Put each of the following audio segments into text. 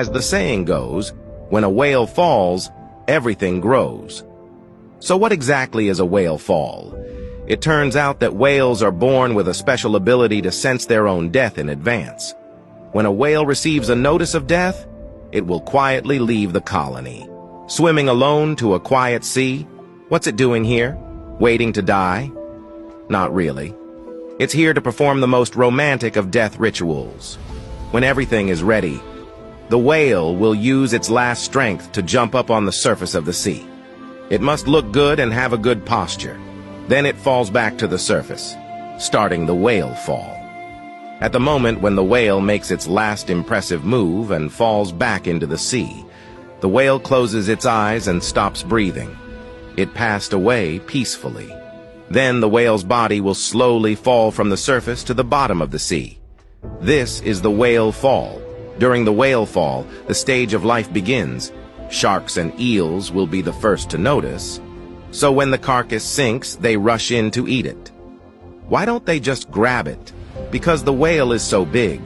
As the saying goes, when a whale falls, everything grows. So what exactly is a whale fall? It turns out that whales are born with a special ability to sense their own death in advance. When a whale receives a notice of death, it will quietly leave the colony. Swimming alone to a quiet sea? What's it doing here? Waiting to die? Not really. It's here to perform the most romantic of death rituals. When everything is ready, the whale will use its last strength to jump up on the surface of the sea. It must look good and have a good posture. Then it falls back to the surface, starting the whale fall. At the moment when the whale makes its last impressive move and falls back into the sea, the whale closes its eyes and stops breathing. It passed away peacefully. Then the whale's body will slowly fall from the surface to the bottom of the sea. This is the whale fall. During the whale fall, the stage of life begins. Sharks and eels will be the first to notice. So when the carcass sinks, they rush in to eat it. Why don't they just grab it? Because the whale is so big.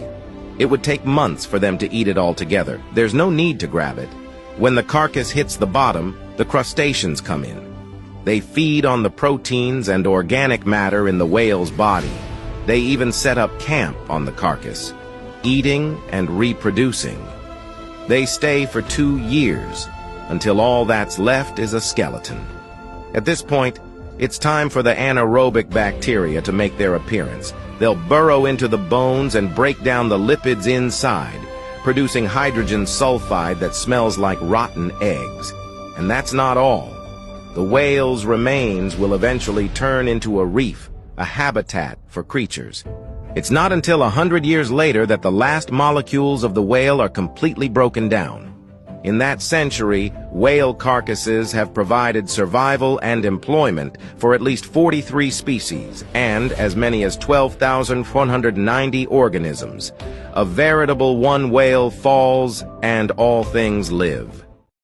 It would take months for them to eat it all together. There's no need to grab it. When the carcass hits the bottom, the crustaceans come in. They feed on the proteins and organic matter in the whale's body. They even set up camp on the carcass, eating and reproducing. They stay for 2 years, until all that's left is a skeleton. At this point, it's time for the anaerobic bacteria to make their appearance. They'll burrow into the bones and break down the lipids inside, producing hydrogen sulfide that smells like rotten eggs. And that's not all. The whale's remains will eventually turn into a reef, a habitat for creatures. It's not until 100 years later that the last molecules of the whale are completely broken down. In that century, whale carcasses have provided survival and employment for at least 43 species and as many as 12,490 organisms. A veritable one whale falls and all things live.